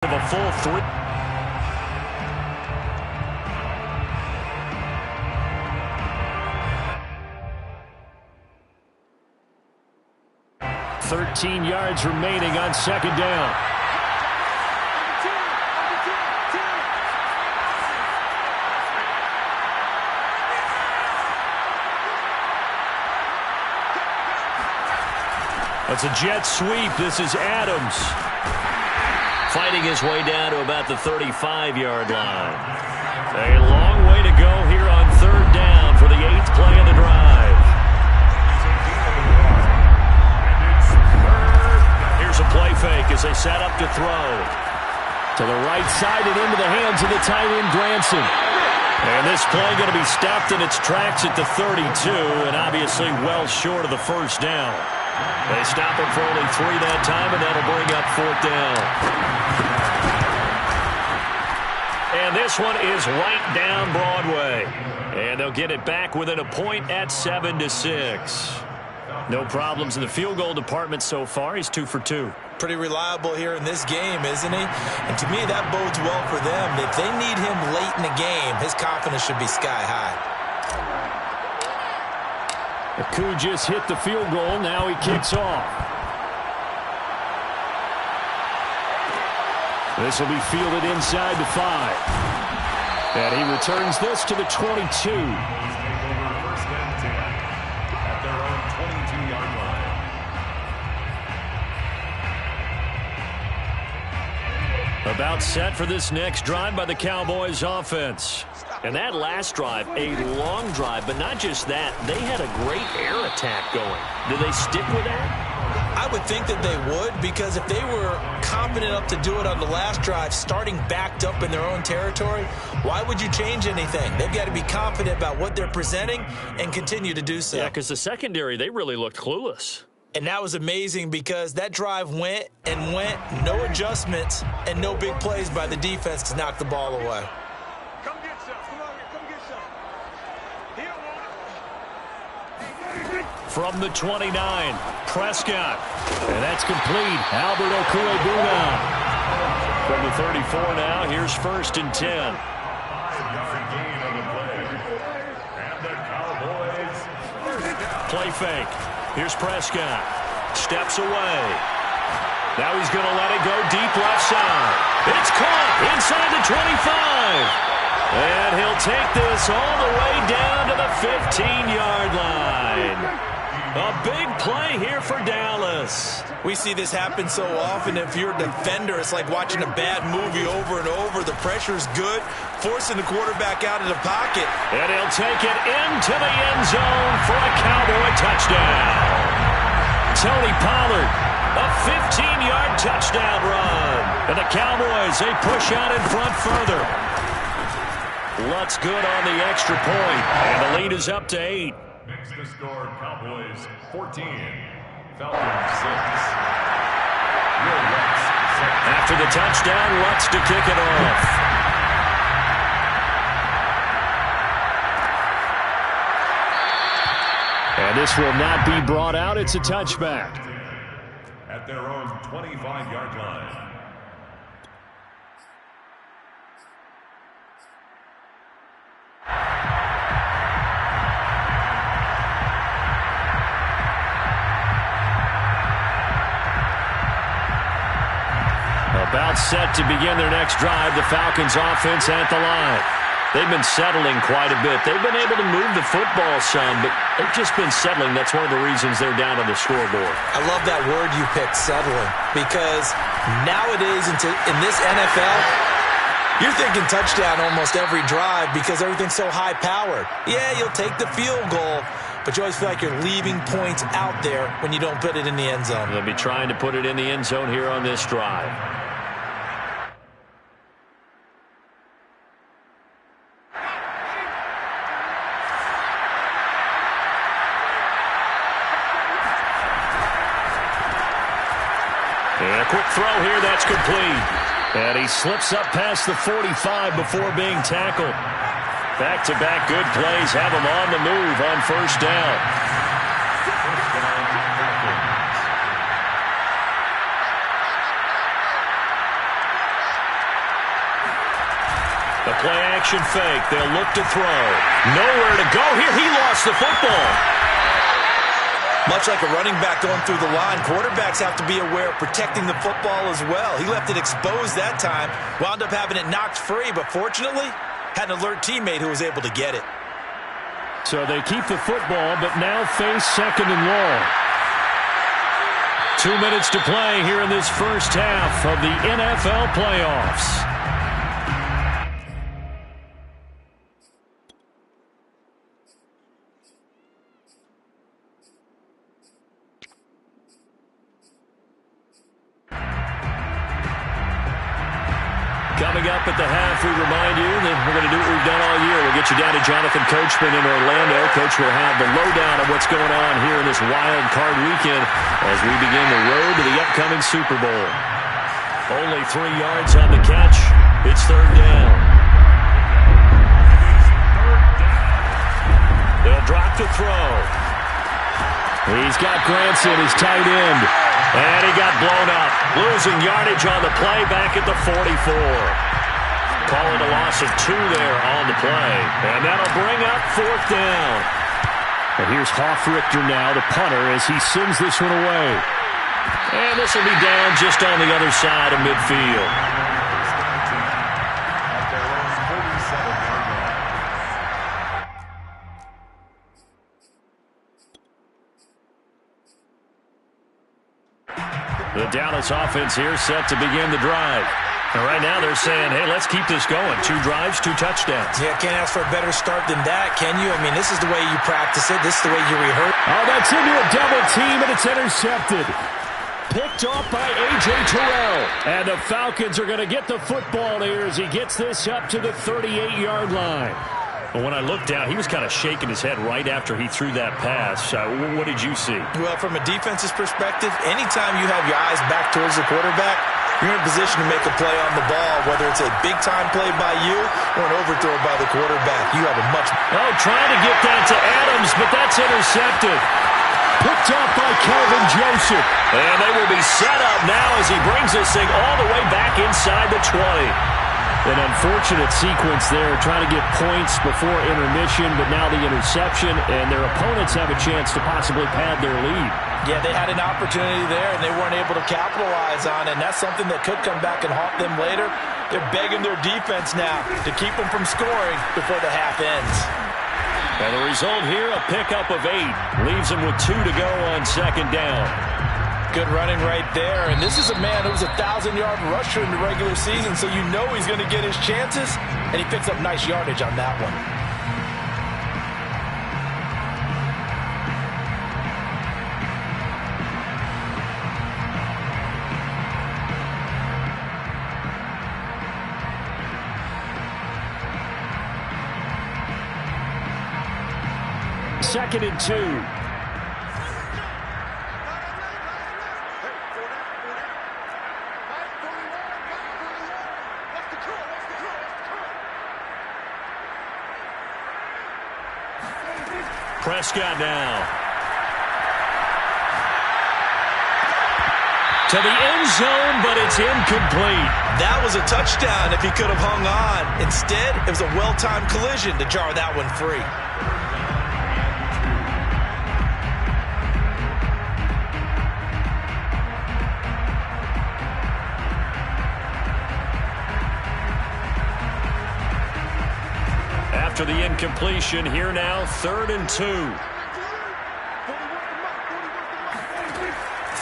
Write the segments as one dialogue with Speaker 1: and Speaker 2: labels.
Speaker 1: of a full 3. "13 yards remaining on second down." That's a jet sweep. This is Adams.
Speaker 2: Fighting his way down to about the 35-yard line. A long way to go here on third down for the 8th play of the drive.
Speaker 1: Here's a play fake as they set up to throw. To the right side and into the hands of the tight end, Granson. And this play going to be stopped in its tracks at the 32, and obviously well short of the first down. They stop him for only 3 that time, and that'll bring up 4th down. And this one is right down Broadway. And they'll get it back within a point at 7-6. No problems in the field goal department so far. He's 2 for 2.
Speaker 3: Pretty reliable here in this game, isn't he? And to me, that bodes well for them. If they need him late in the game, his confidence should be sky high.
Speaker 1: Akou just hit the field goal. Now he kicks off. This will be fielded inside the 5. And he returns this to the 22. About set for this next drive by the Cowboys offense. And that last drive, a long drive, but not just that. They had a great air attack going. Do they stick with that?
Speaker 3: I would think that they would, because if they were confident enough to do it on the last drive, starting backed up in their own territory, why would you change anything? They've got to be confident about what they're presenting and continue to do so.
Speaker 1: Yeah, because the secondary, they really looked clueless.
Speaker 3: And that was amazing because that drive went and went, no adjustments, and no big plays by the defense to knock the ball away.
Speaker 4: Come get some. Come on here. Come get some.
Speaker 1: From the 29, Prescott. And that's complete. Albert Okwuegbunam. From the 34 now, here's 1st and 10. Play fake. Here's Prescott. Steps away. Now he's going to let it go deep left side. It's caught inside the 25. And he'll take this all the way down to the 15-yard line. A big play here for Dallas.
Speaker 3: We see this happen so often. If you're a defender, it's like watching a bad movie over and over. The pressure's good, forcing the quarterback out of the pocket.
Speaker 1: And he'll take it into the end zone for a Cowboy touchdown. Tony Pollard, a 15-yard touchdown run. And the Cowboys, they push out in front further. Lutz good on the extra point. And the lead is up to 8.
Speaker 5: Makes the score Cowboys 14, Falcons 6.
Speaker 1: After the touchdown, Lutz to kick it off. And this will not be brought out. It's a touchback.
Speaker 5: At their own 25-yard line.
Speaker 1: About set to begin their next drive, the Falcons offense at the line. They've been settling quite a bit. They've been able to move the football some, but they've just been settling. That's one of the reasons they're down on the scoreboard.
Speaker 3: I love that word you picked, settling, because nowadays in this NFL, you're thinking touchdown almost every drive because everything's so high-powered. Yeah, you'll take the field goal, but you always feel like you're leaving points out there when you don't put it in the end zone.
Speaker 1: They'll be trying to put it in the end zone here on this drive. And a quick throw here, that's complete. And he slips up past the 45 before being tackled. Back-to-back good plays have him on the move on first down.
Speaker 2: The play-action fake. They'll look to throw. Nowhere to go here. He lost the football.
Speaker 3: Much like a running back going through the line, quarterbacks have to be aware of protecting the football as well. He left it exposed that time, wound up having it knocked free, but fortunately, had an alert teammate who was able to get it.
Speaker 1: So they keep the football, but now face second and long. 2 minutes to play here in this first half of the NFL playoffs. Coming up at the half, we remind you that we're going to do what we've done all year. We'll get you down to Jonathan Coachman in Orlando. Coach will have the lowdown of what's going on here in this wild card weekend as we begin the road to the upcoming Super Bowl. Only 3 yards on the catch. It's third down. They'll drop to throw. He's got Granson, his tight end. And he got blown up. Losing yardage on the play back at the 44. Call it a loss of 2 there on the play. And that'll bring up fourth down. And here's Hoffrichter now, the punter, as he sends this one away. And this will be down just on the other side of midfield. The Dallas offense here set to begin the drive. And right now they're saying, hey, let's keep this going. 2 drives, 2 touchdowns.
Speaker 3: Yeah, can't ask for a better start than that, can you? I mean, this is the way you practice it. This is the way you rehearse.
Speaker 1: Oh, that's into a double team, and it's intercepted. Picked off by A.J. Terrell. And the Falcons are going to get the football here as he gets this up to the 38-yard line. But when I looked down, he was kind of shaking his head right after he threw that pass. What did you see?
Speaker 3: Well, from a defense's perspective, anytime you have your eyes back towards the quarterback, you're in a position to make a play on the ball, whether it's a big-time play by you or an overthrow by the quarterback. You have a much...
Speaker 2: Oh, trying to get that to Adams, but that's intercepted.
Speaker 1: Picked off by Calvin Joseph.
Speaker 2: And they will be set up now as he brings this thing all the way back inside the 20.
Speaker 1: An unfortunate sequence there, trying to get points before intermission, but now the interception, and their opponents have a chance to possibly pad their lead.
Speaker 3: Yeah, they had an opportunity there, and they weren't able to capitalize on it, and that's something that could come back and haunt them later. They're begging their defense now to keep them from scoring before the half ends.
Speaker 2: And the result here, a pickup of 8. Leaves them with 2 to go on second down.
Speaker 3: Good running right there. And this is a man who was a 1,000-yard rusher in the regular season, so you know he's going to get his chances, and he picks up nice yardage on that one.
Speaker 1: Second and 2.
Speaker 2: Prescott now. To the end zone, but it's incomplete.
Speaker 3: That was a touchdown if he could have hung on. Instead, it was a well-timed collision to jar that one free.
Speaker 2: After the incompletion, here now, 3rd and 2.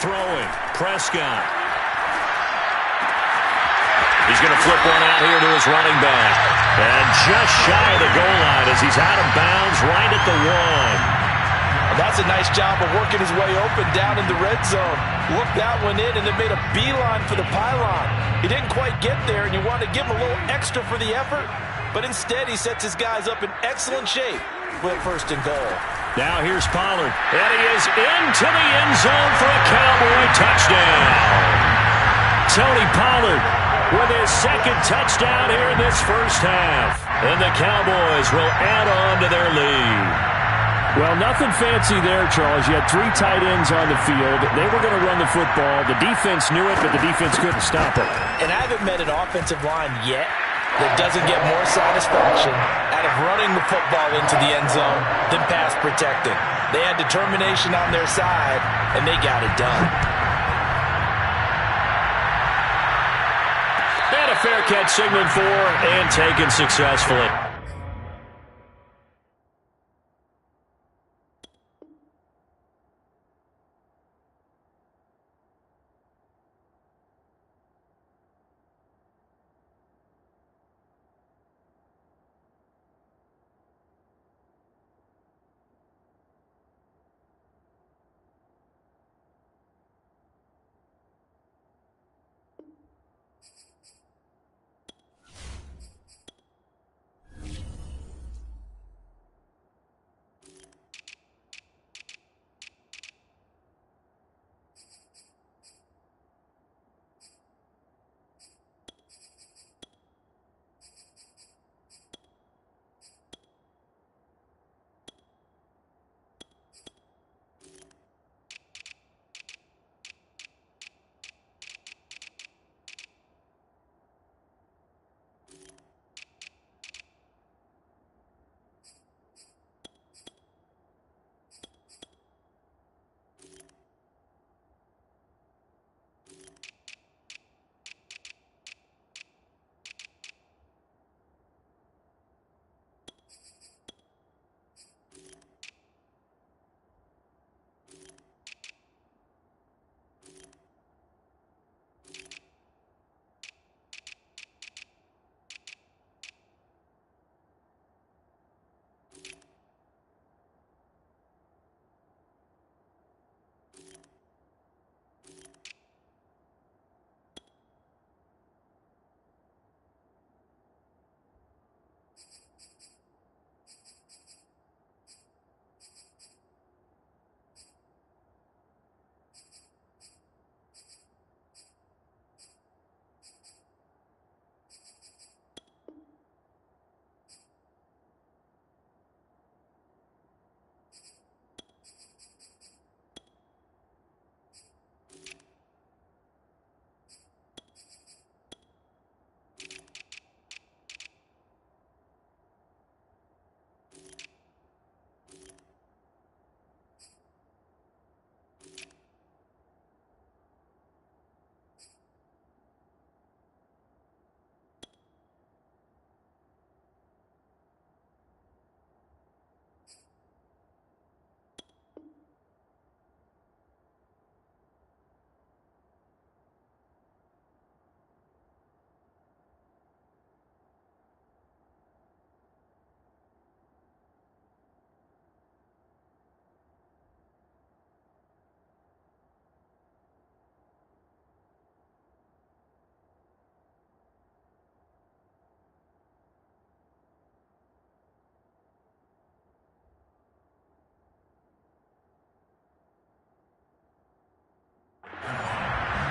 Speaker 2: Throwing, Prescott. He's going to flip one out here to his running back. And just shy of the goal line as he's out of bounds right at the 1.
Speaker 3: That's a nice job of working his way open down in the red zone. Looked that one in and then made a beeline for the pylon. He didn't quite get there, and you want to give him a little extra for the effort. But instead, he sets his guys up in excellent shape with 1st and goal.
Speaker 2: Now here's Pollard. And he is into the end zone for a Cowboy touchdown. Tony Pollard with his 2nd touchdown here in this first half. And the Cowboys will add on to their lead.
Speaker 1: Well, nothing fancy there, Charles. You had 3 tight ends on the field. They were going to run the football. The defense knew it, but the defense couldn't stop it.
Speaker 3: And I haven't met an offensive line yet that doesn't get more satisfaction out of running the football into the end zone than pass protecting. They had determination on their side, and they got it done.
Speaker 1: And a fair catch signaled for and taken successfully.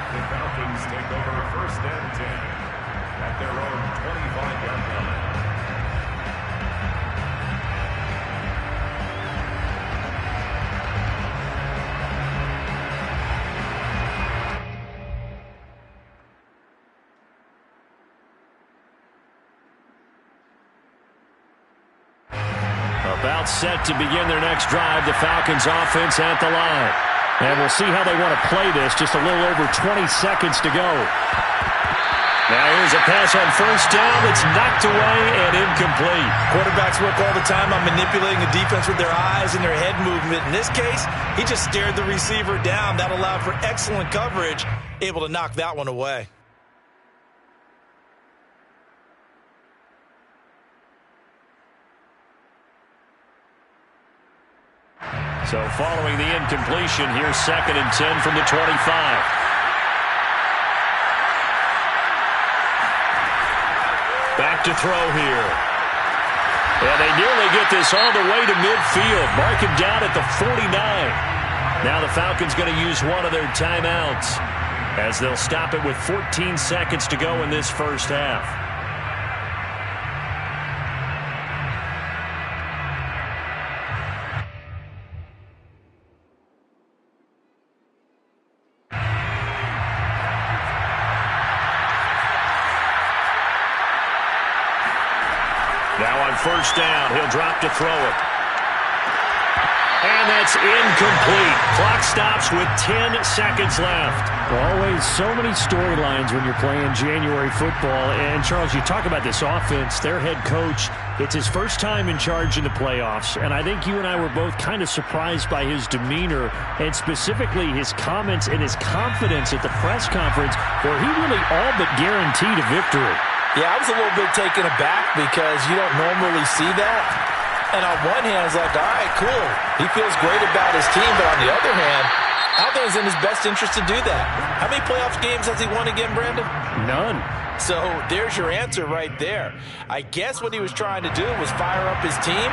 Speaker 5: The Falcons take over first and 10 at their own 25-yard line.
Speaker 1: About set to begin their next drive, the Falcons offense at the line. And we'll see how they want to play this. Just a little over 20 seconds to go. Now here's a pass on first down that's knocked away and incomplete.
Speaker 3: Quarterbacks work all the time on manipulating the defense with their eyes and their head movement. In this case, he just stared the receiver down. That allowed for excellent coverage, able to knock that one away.
Speaker 1: So following the incompletion, here's 2nd and 10 from the 25. Back to throw here. And they nearly get this all the way to midfield. Mark him down at the 49. Now the Falcons going to use one of their timeouts as they'll stop it with 14 seconds to go in this first half. Now on first down, he'll drop to throw it. And that's incomplete. Clock stops with 10 seconds left.
Speaker 2: Always so many storylines when you're playing January football. And, Charles, you talk about this offense, their head coach, it's his first time in charge in the playoffs. And I think you and I were both kind of surprised by his demeanor and specifically his comments and his confidence at the press conference where he really all but guaranteed a victory.
Speaker 3: Yeah, I was a little bit taken aback because you don't normally see that. And on one hand, it's like, all right, cool. He feels great about his team. But on the other hand, I don't think it's in his best interest to do that. How many playoff games has he won again, Brandon?
Speaker 2: None.
Speaker 3: So there's your answer right there. I guess what he was trying to do was fire up his team,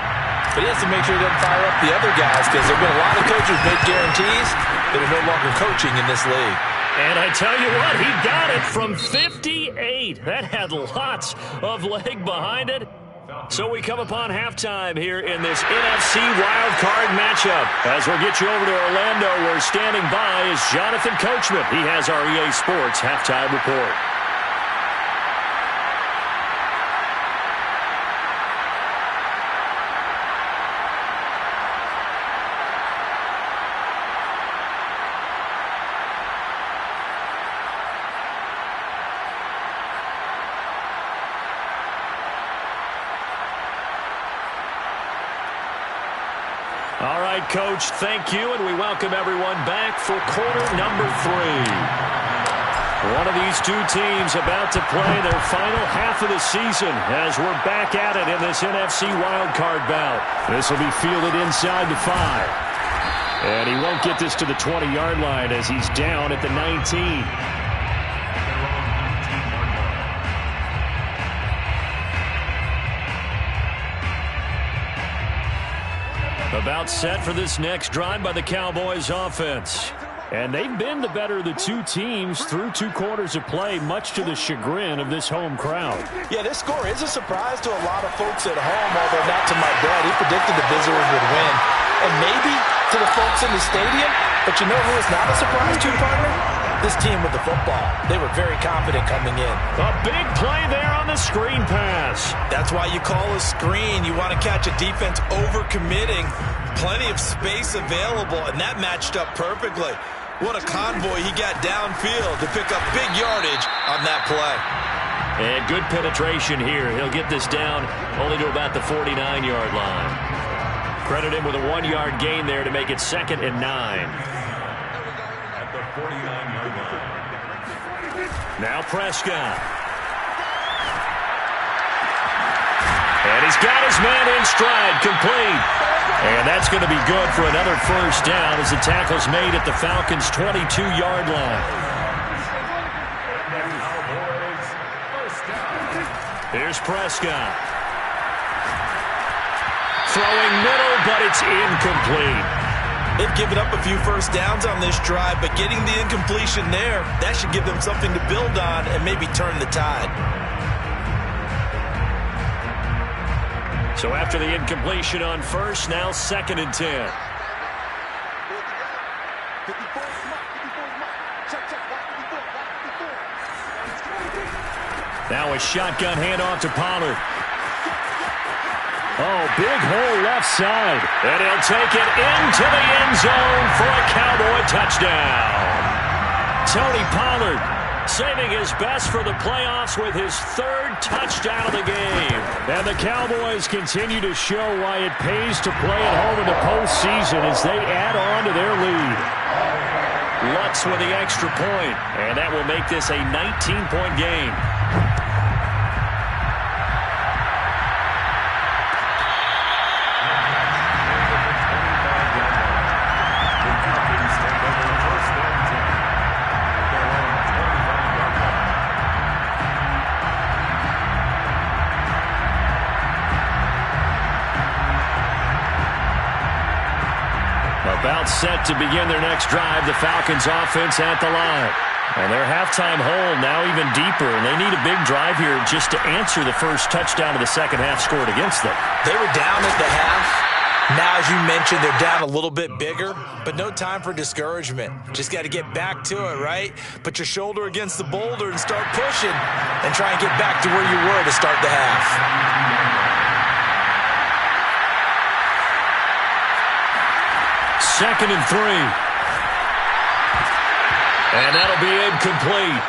Speaker 3: but he has to make sure he doesn't fire up the other guys because there have been a lot of coaches make guarantees that are no longer coaching in this league.
Speaker 1: And I tell you what, he got it from 58. That had lots of leg behind it. So we come upon halftime here in this NFC wildcard matchup. As we'll get you over to Orlando, where standing by is Jonathan Coachman. He has our EA Sports halftime report. All right, Coach, thank you, and we welcome everyone back for quarter number 3. One of these two teams about to play their final half of the season as we're back at it in this NFC wildcard bout. This will be fielded inside the 5. And he won't get this to the 20-yard line as he's down at the 19. About set for this next drive by the Cowboys offense. And they've been the better of the two teams through 2 quarters of play, much to the chagrin of this home crowd.
Speaker 3: Yeah, this score is a surprise to a lot of folks at home, although not to my dad. He predicted the visitors would win. And maybe to the folks in the stadium, but you know who is not a surprise to, partner? This team with the football. They were very confident coming in.
Speaker 1: A big play there on the screen pass.
Speaker 3: That's why you call a screen. You want to catch a defense over-committing. Plenty of space available, and that matched up perfectly. What a convoy he got downfield to pick up big yardage on that play.
Speaker 1: And good penetration here. He'll get this down only to about the 49-yard line. Credit him with a 1-yard gain there to make it 2nd and 9.
Speaker 5: At the 49-yard line.
Speaker 1: Now Prescott. And he's got his man in stride, complete. And that's going to be good for another first down as the tackle's made at the Falcons' 22-yard line. Here's Prescott. Throwing middle, but it's incomplete.
Speaker 3: They've given up a few first downs on this drive, but getting the incompletion there, that should give them something to build on and maybe turn the tide.
Speaker 1: So after the incompletion on first, now 2nd and 10. Now a shotgun handoff to Pollard. Oh, big hole left side. And he'll take it into the end zone for a Cowboy touchdown. Tony Pollard saving his best for the playoffs with his 3rd touchdown of the game. And the Cowboys continue to show why it pays to play at home in the postseason as they add on to their lead. Lutz with the extra point, and that will make this a 19-point game. About set to begin their next drive, the Falcons offense at the line. And their halftime hole now even deeper, and they need a big drive here just to answer the first touchdown of the second half scored against them.
Speaker 3: They were down at the half. Now, as you mentioned, they're down a little bit bigger, but no time for discouragement. Just got to get back to it, right? Put your shoulder against the boulder and start pushing and try and get back to where you were to start the half.
Speaker 2: 2nd and 3. And that'll be incomplete.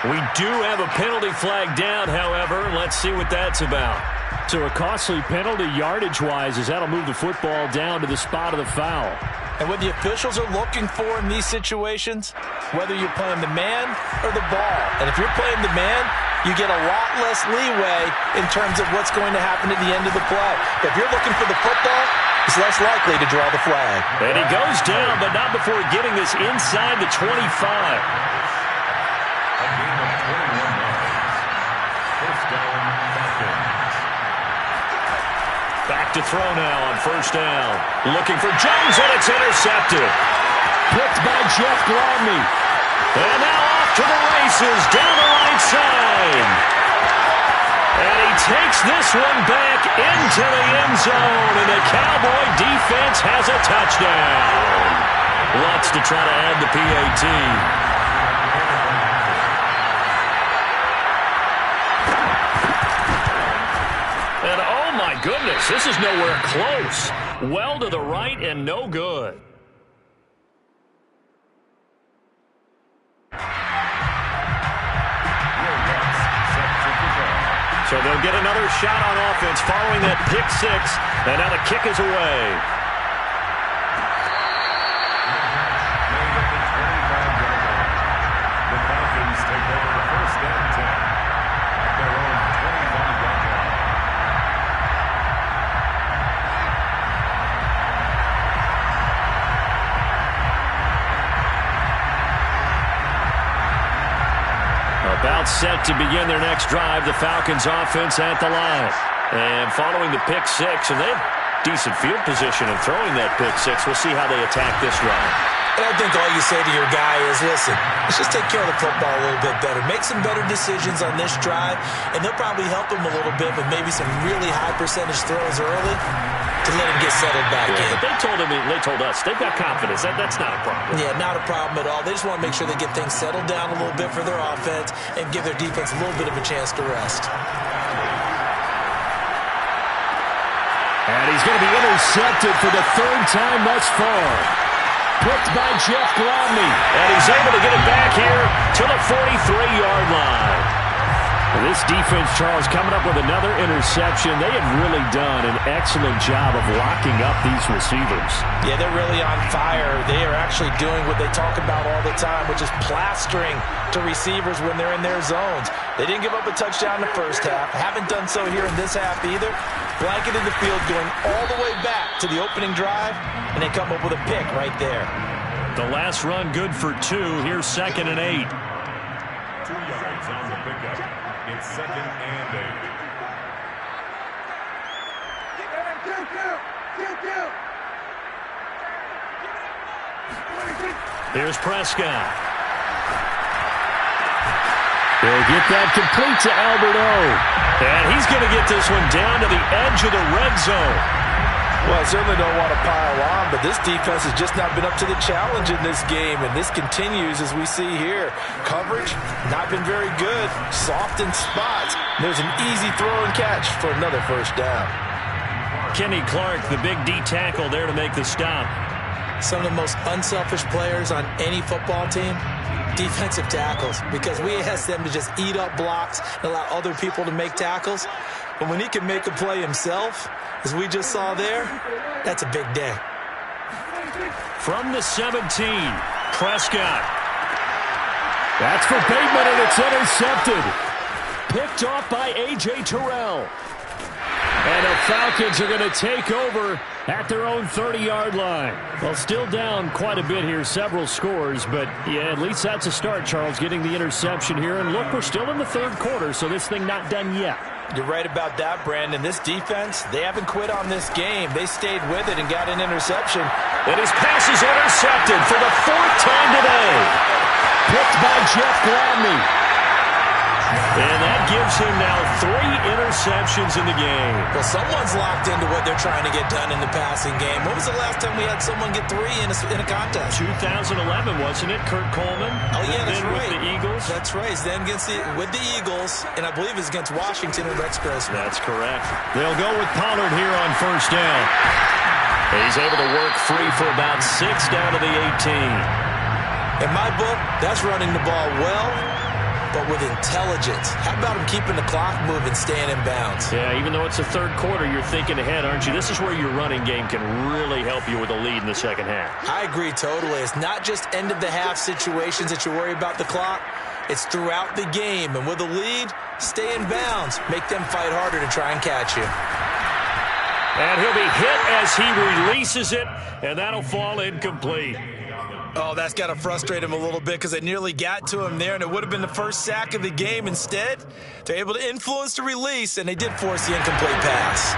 Speaker 2: We do have a penalty flag down, however. Let's see what that's about. So a costly penalty yardage-wise as that'll move the football down to the spot of the foul.
Speaker 3: And what the officials are looking for in these situations, whether you're playing the man or the ball, and if you're playing the man, you get a lot less leeway in terms of what's going to happen at the end of the play. If you're looking for the football, it's less likely to draw the flag.
Speaker 2: And he goes down, but not before getting this inside the 25.
Speaker 5: A game of 21 yards. First down, Falcons.
Speaker 2: Back to throw now on 1st down. Looking for Jones, and it's intercepted. Picked by Jeff Gladney. And now off to the races, down the right side. And he takes this one back into the end zone, and the Cowboy defense has a touchdown. Wants to try to add the PAT. And oh my goodness, this is nowhere close. Well to the right and no good. So they'll get another shot on offense following that pick 6. And now the kick is away.
Speaker 5: The Falcons take over 1st and 10 at their own 25-yard line.
Speaker 2: About set to begin their next drive, the Falcons offense at the line. And following the pick 6, and they have decent field position in throwing that pick 6. We'll see how they attack this drive.
Speaker 3: And I think all you say to your guy is, listen, let's just take care of the football a little bit better. Make some better decisions on this drive, and they'll probably help him a little bit with maybe some really high percentage throws early to let him get settled back in.
Speaker 2: But they told us, they've got confidence. That's not a problem.
Speaker 3: Yeah, not a problem at all. They just want to make sure they get things settled down a little bit for their offense and give their defense a little bit of a chance to rest.
Speaker 2: And he's going to be intercepted for the 3rd time thus far. Picked by Jeff Gladney. And he's able to get it back here to the 43-yard line. This defense, Charles, coming up with another interception. They have really done an excellent job of locking up these receivers.
Speaker 3: Yeah, they're really on fire. They are actually doing what they talk about all the time, which is plastering to receivers when they're in their zones. They didn't give up a touchdown in the first half. Haven't done so here in this half either. Blanketed the field, going all the way back to the opening drive, and they come up with a pick right there.
Speaker 2: The last run good for 2. Here's 2nd and 8.
Speaker 5: 2 yards on the pickup. It's 2nd and 8.
Speaker 2: Here's Prescott. They'll get that complete to Alberto. And he's going to get this one down to the edge of the red zone.
Speaker 3: Well, I certainly don't want to pile on, but this defense has just not been up to the challenge in this game, and this continues as we see here. Coverage, not been very good. Soft in spots. There's an easy throw and catch for another 1st down.
Speaker 2: Kenny Clark, the big D tackle there to make the stop.
Speaker 3: Some of the most unselfish players on any football team, defensive tackles, because we ask them to just eat up blocks and allow other people to make tackles. But when he can make a play himself, as we just saw there, that's a big day.
Speaker 2: From the 17, Prescott. That's for Bateman, and it's intercepted. Picked off by A.J. Terrell. And the Falcons are going to take over at their own 30-yard line. Well, still down quite a bit here, several scores, but yeah, at least that's a start, Charles, getting the interception here. And look, we're still in the 3rd quarter, so this thing not done yet.
Speaker 3: You're right about that, Brandon. This defense, they haven't quit on this game. They stayed with it and got an interception.
Speaker 2: And his pass is intercepted for the 4th time today. Picked by Jeff Gladney. And that gives him now 3 interceptions in the game.
Speaker 3: Well, someone's locked into what they're trying to get done in the passing game. When was the last time we had someone get 3 in a contest?
Speaker 2: 2011, wasn't it? Kurt Coleman.
Speaker 3: Oh, yeah, that's right.
Speaker 2: With the Eagles.
Speaker 3: That's right. Then with the Eagles, and I believe it's against Washington and Rex Grossman.
Speaker 2: That's correct. They'll go with Pollard here on 1st down. He's able to work free for about 6 down to the 18.
Speaker 3: In my book, that's running the ball well, but with intelligence. How about him keeping the clock moving, staying in bounds?
Speaker 2: Yeah, even though it's the third quarter, you're thinking ahead, aren't you? This is where your running game can really help you with a lead in the second half.
Speaker 3: I agree totally. It's not just end-of-the-half situations that you worry about the clock. It's throughout the game. And with a lead, stay in bounds. Make them fight harder to try and catch you.
Speaker 2: And he'll be hit as he releases it, and that'll fall incomplete.
Speaker 3: Oh, that's got to frustrate him a little bit because they nearly got to him there, and it would have been the first sack of the game. Instead, they're able to influence the release, and they did force the incomplete pass.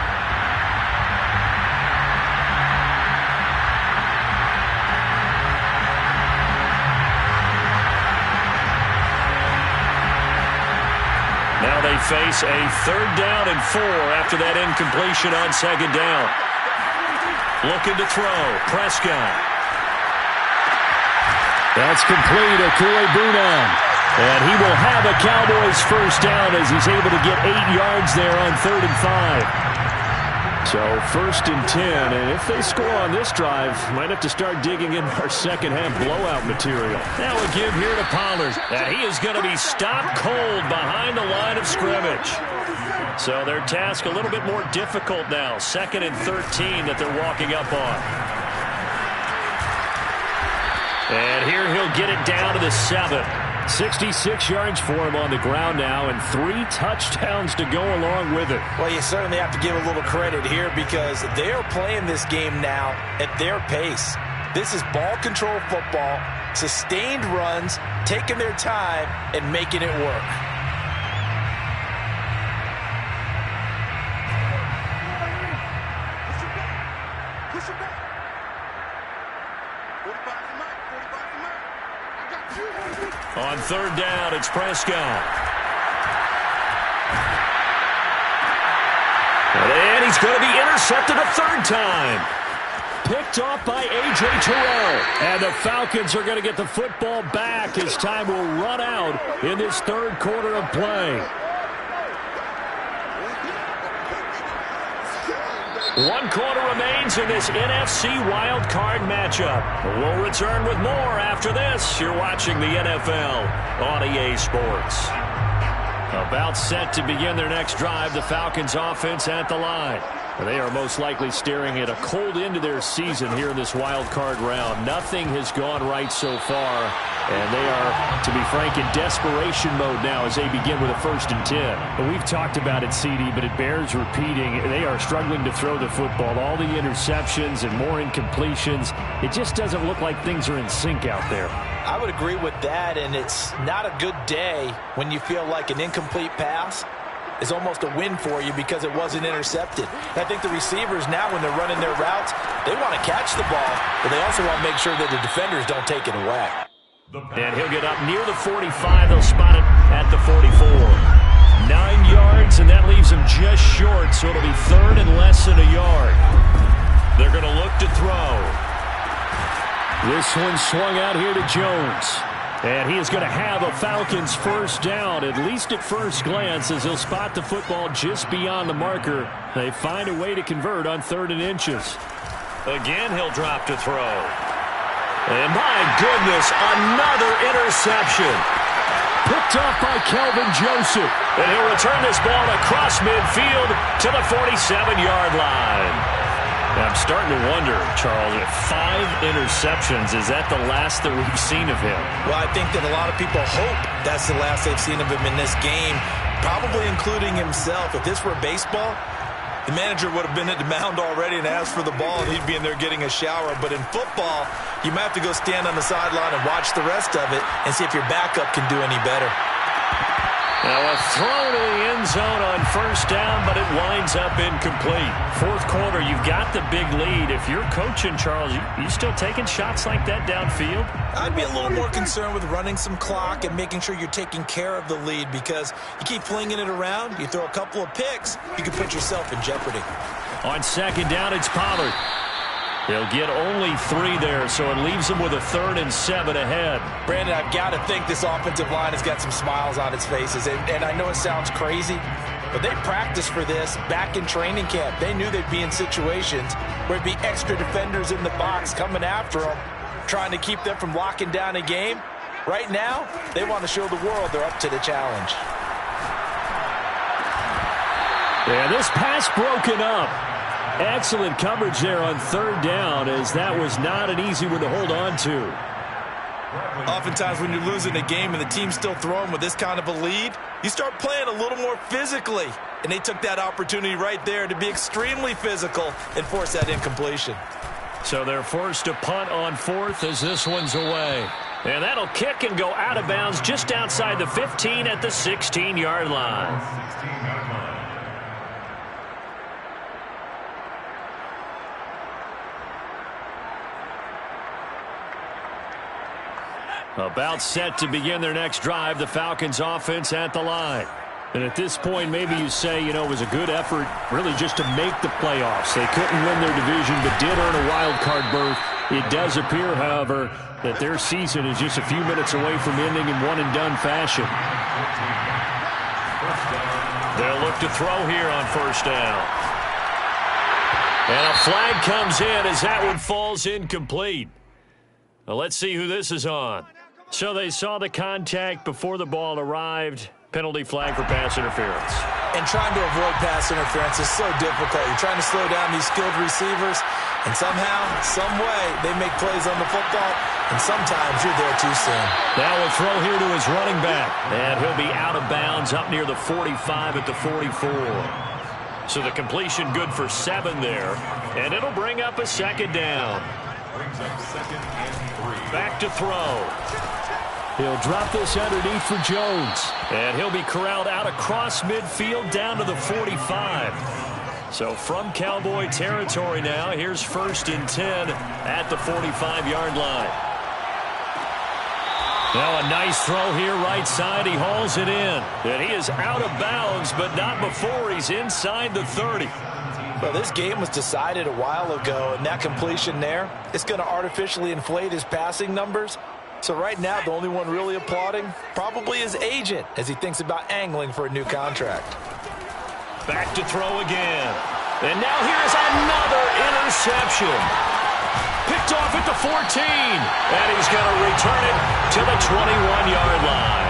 Speaker 2: Now they face a 3rd down and 4 after that incompletion on 2nd down. Looking to throw. Prescott. That's complete. Akule-Bunan. And he will have a Cowboys first down as he's able to get 8 yards there on 3rd and 5. So 1st and 10, and if they score on this drive, might have to start digging in our second half blowout material. Now a give here to Pollard, and he is going to be stopped cold behind the line of scrimmage. So their task a little bit more difficult now. 2nd and 13 that they're walking up on. And here he'll get it down to the 7. 66 yards for him on the ground now, and 3 touchdowns to go along with it.
Speaker 3: Well, you certainly have to give a little credit here because they're playing this game now at their pace. This is ball control football, sustained runs, taking their time, and making it work.
Speaker 4: Push it back. 45 to Mike. 45 to Mike. I got you.
Speaker 2: On 3rd down, it's Prescott. And he's going to be intercepted a 3rd time. Picked off by A.J. Terrell. And the Falcons are going to get the football back as time will run out in this 3rd quarter of play. 1 quarter remains in this NFC Wild Card matchup. We'll return with more after this. You're watching the NFL on EA Sports. About set to begin their next drive, the Falcons offense at the line. They are most likely staring at a cold end to their season here in this wild card round. Nothing has gone right so far, and they are, to be frank, in desperation mode now as they begin with a 1st and 10. Well, we've talked about it, CD, but it bears repeating. They are struggling to throw the football. All the interceptions and more incompletions. It just doesn't look like things are in sync out there.
Speaker 3: I would agree with that, and it's not a good day when you feel like an incomplete pass is almost a win for you because it wasn't intercepted. I think the receivers now, when they're running their routes, they want to catch the ball, but they also want to make sure that the defenders don't take it away.
Speaker 2: And he'll get up near the 45. They'll spot it at the 44. 9 yards, and that leaves him just short, so it'll be 3rd and less than a yard. They're going to look to throw. This one swung out here to Jones. And he is going to have a Falcons first down, at least at first glance, as he'll spot the football just beyond the marker. They find a way to convert on 3rd and inches. Again, he'll drop to throw. And my goodness, another interception. Picked off by Kelvin Joseph. And he'll return this ball across midfield to the 47-yard line. I'm starting to wonder, Charles, if 5 interceptions, is that the last that we've seen of him?
Speaker 3: Well, I think that a lot of people hope that's the last they've seen of him in this game, probably including himself. If this were baseball, the manager would have been at the mound already and asked for the ball, and he'd be in there getting a shower. But in football, you might have to go stand on the sideline and watch the rest of it and see if your backup can do any better.
Speaker 2: Now a throw to the end zone on 1st down, but it winds up incomplete. 4th quarter, you've got the big lead. If you're coaching, Charles, you still taking shots like that downfield?
Speaker 3: I'd be a little more concerned with running some clock and making sure you're taking care of the lead, because you keep flinging it around, you throw a couple of picks, you can put yourself in jeopardy.
Speaker 2: On 2nd down, it's Pollard. He'll get only 3 there, so it leaves him with a 3rd and 7 ahead.
Speaker 3: Brandon, I've got to think this offensive line has got some smiles on its faces. And I know it sounds crazy, But they practiced for this back in training camp. They knew they'd be in situations where it'd be extra defenders in the box coming after them, trying to keep them from locking down a game. Right now, they want to show the world they're up to the challenge.
Speaker 2: Yeah, this pass broken up. Excellent coverage there on third down, as that was not an easy one to hold on to.
Speaker 3: Oftentimes when you're losing a game and the team's still throwing with this kind of a lead, you start playing a little more physically. And they took that opportunity right there to be extremely physical and force that incompletion.
Speaker 2: So they're forced to punt on fourth as this one's away. And that'll kick and go out of bounds just outside the 15 at the 16-yard line.
Speaker 5: 16-yard line.
Speaker 2: About set to begin their next drive, the Falcons offense at the line. And at this point, maybe you say, you know, it was a good effort really just to make the playoffs. They couldn't win their division but did earn a wild card berth. It does appear, however, that their season is just a few minutes away from ending in one-and-done fashion.
Speaker 1: They'll look to throw here on first down. And a flag comes in as that one falls incomplete. Well, let's see who this is on. So they saw the contact before the ball arrived. Penalty flag for pass interference.
Speaker 3: And trying to avoid pass interference is so difficult. You're trying to slow down these skilled receivers, and somehow, some way, they make plays on the football, and sometimes you're there too soon.
Speaker 1: Now a throw here to his running back, and he'll be out of bounds up near the 45 at the 44. So the completion good for 7 there, and it'll bring up a second down.
Speaker 5: Brings up second and 3.
Speaker 1: Back to throw.
Speaker 2: He'll drop this underneath for Jones.
Speaker 1: And he'll be corralled out across midfield down to the 45. So from Cowboy territory now, here's 1st and 10 at the 45-yard line. Now a nice throw here right side. He hauls it in. And he is out of bounds, but not before he's inside the 30.
Speaker 3: Well, this game was decided a while ago, and that completion there, it's going to artificially inflate his passing numbers. So right now, the only one really applauding probably his agent as he thinks about angling for a new contract.
Speaker 1: Back to throw again. And now here's another interception. Picked off at the 14. And he's going to return it to the 21-yard line.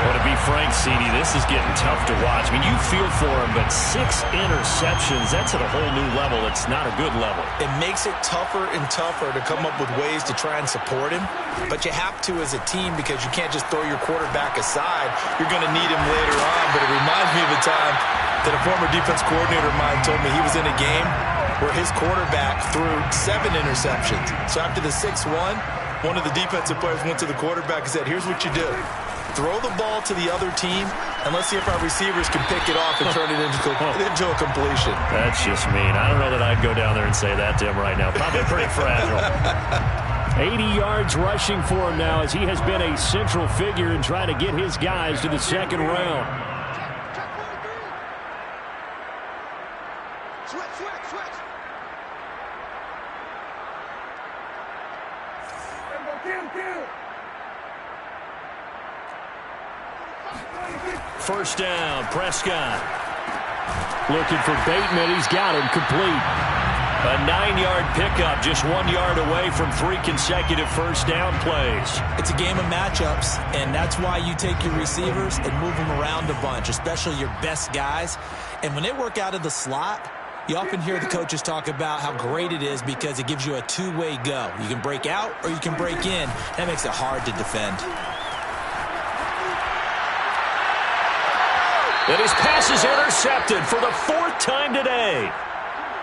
Speaker 1: Well, to be frank, CD, this is getting tough to watch. I mean, you feel for him, but 6 interceptions, that's at a whole new level. It's not a good level.
Speaker 3: It makes it tougher and tougher to come up with ways to try and support him. But you have to as a team because you can't just throw your quarterback aside. You're going to need him later on. But it reminds me of a time that a former defense coordinator of mine told me he was in a game where his quarterback threw 7 interceptions. So after the 6-1, one of the defensive players went to the quarterback and said, here's what you do. Throw the ball to the other team, and let's see if our receivers can pick it off and turn it into a completion.
Speaker 1: That's just mean. I don't know that I'd go down there and say that to him right now. Probably pretty fragile.
Speaker 2: 80 yards rushing for him now as he has been a central figure in trying to get his guys to the second round.
Speaker 4: Switch. Kill.
Speaker 1: First down, Prescott.
Speaker 2: Looking for Bateman. He's got him complete.
Speaker 1: A 9-yard pickup, just 1 yard away from 3 consecutive first down plays.
Speaker 3: It's a game of matchups, and that's why you take your receivers and move them around a bunch, especially your best guys. And when they work out of the slot, you often hear the coaches talk about how great it is because it gives you a two-way go. You can break out or you can break in. That makes it hard to defend.
Speaker 1: And his pass is intercepted for the 4th time today.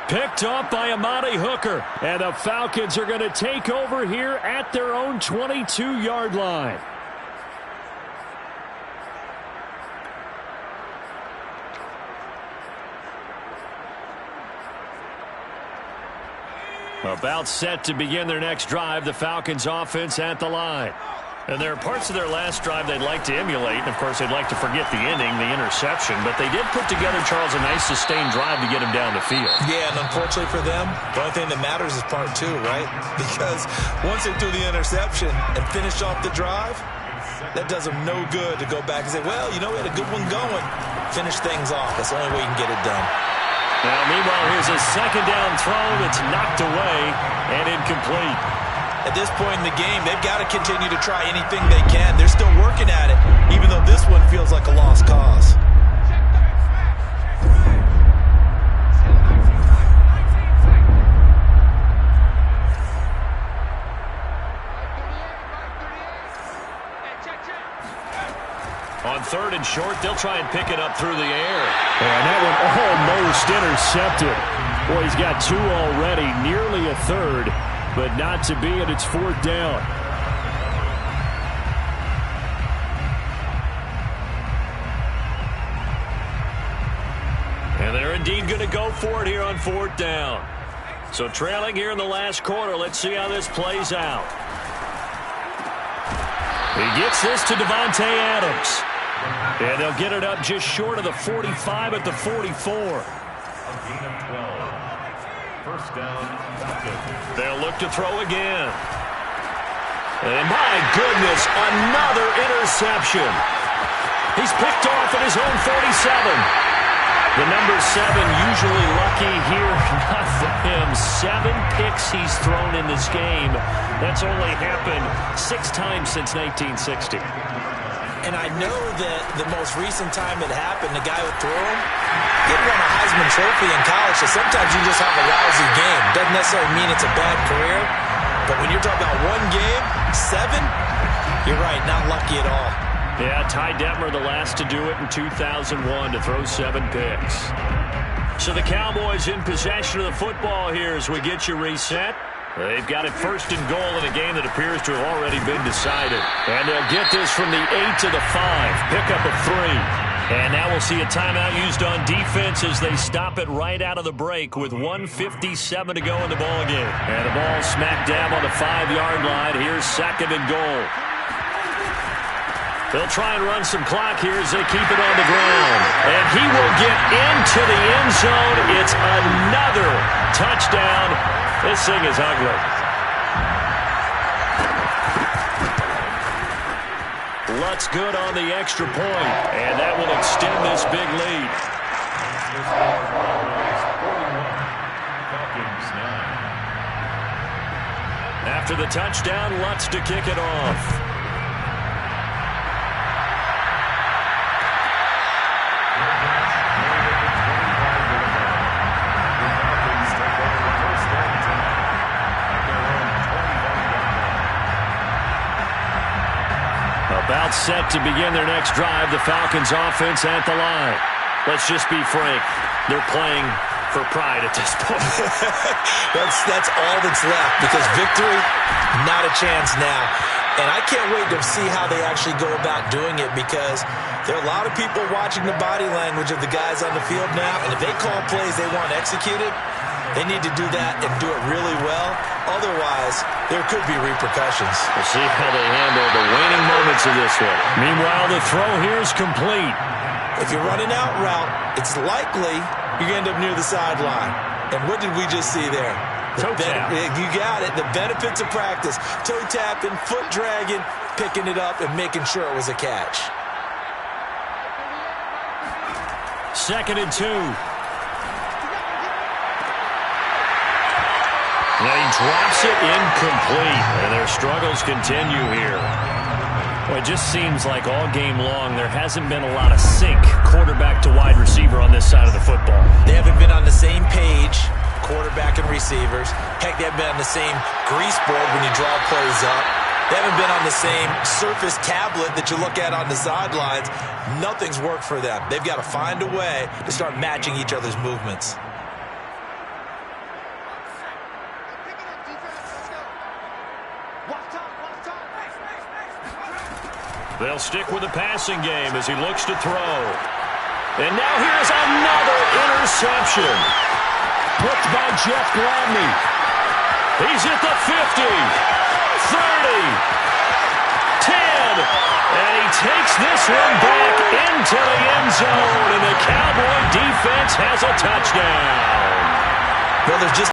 Speaker 2: Picked off by Amani Hooker. And the Falcons are going to take over here at their own 22-yard line.
Speaker 1: About set to begin their next drive, the Falcons offense at the line. And there are parts of their last drive they'd like to emulate. And, of course, they'd like to forget the ending, the interception. But they did put together, Charles, a nice sustained drive to get him down the field.
Speaker 3: Yeah, and unfortunately for them, the only thing that matters is part 2, right? Because once they threw the interception and finished off the drive, that does them no good to go back and say, well, you know, we had a good one going. finish things off. That's the only way you can get it done.
Speaker 2: Now, meanwhile, here's a second down throw that's knocked away and incomplete.
Speaker 3: At this point in the game, they've got to continue to try anything they can. They're still working at it, even though this one feels like a lost cause.
Speaker 2: On third and short, they'll try and pick it up through the air. And that one almost intercepted. Boy, he's got two already, nearly a third, but not to be, and it's fourth down. And they're indeed going to go for it here on fourth down. So trailing here in the last quarter, let's see how this plays out. He gets this to Devontae Adams. And they'll get it up just short of the 45 at the 44.
Speaker 5: A gain of 12. First down, Falcons.
Speaker 2: They'll look to throw again. And my goodness, another interception. He's picked off at his own 47. The number 7 usually lucky here, not for him. 7 picks he's thrown in this game. That's only happened 6 times since 1960.
Speaker 3: And I know that the most recent time it happened, the guy who threw him, he had won a Heisman Trophy in college, so sometimes you just have a lousy game. Doesn't necessarily mean it's a bad career, but when you're talking about one game, 7, you're right, not lucky at all.
Speaker 2: Yeah, Ty Detmer, the last to do it in 2001, to throw 7 picks. So the Cowboys in possession of the football here as we get you reset. They've got it first and goal in a game that appears to have already been decided. And they'll get this from the 8 to the 5. Pickup of 3. And now we'll see a timeout used on defense as they stop it right out of the break with 1:57 to go in the ballgame. And the ball smack dab on the 5-yard line. Here's second and goal. They'll try and run some clock here as they keep it on the ground. And he will get into the end zone. It's another touchdown. This thing is ugly. Lutz good on the extra point, and that will extend this big lead. After the touchdown, Lutz to kick it off. About set to begin their next drive, the Falcons offense at the line. Let's just be frank, they're playing for pride at this point.
Speaker 3: That's all that's left, because victory, not a chance now. And I can't wait to see how they actually go about doing it, because there are a lot of people watching the body language of the guys on the field now, and if they call plays they want executed, they need to do that and do it really well. Otherwise, there could be repercussions.
Speaker 2: We'll see how they handle the waning moments of this one. Meanwhile, the throw here is complete.
Speaker 3: If you're running out route, it's likely you're going to end up near the sideline. And what did we just see there?
Speaker 2: Toe tap.
Speaker 3: You got it. The benefits of practice. Toe tapping, foot dragging, picking it up, and making sure it was a catch.
Speaker 2: 2nd and 2. And he drops it incomplete, and their struggles continue here. Well, it just seems like all game long there hasn't been a lot of sync quarterback to wide receiver on this side of the football.
Speaker 3: They haven't been on the same page, quarterback and receivers. Heck, they haven't been on the same grease board when you draw plays up. They haven't been on the same surface tablet that you look at on the sidelines. Nothing's worked for them. They've got to find a way to start matching each other's movements.
Speaker 2: They'll stick with the passing game as he looks to throw. And now here's another interception. Picked by Jeff Gladney. He's at the 50, 30, 10, and he takes this one back into the end zone, and the Cowboy defense has a touchdown.
Speaker 3: Well, there's just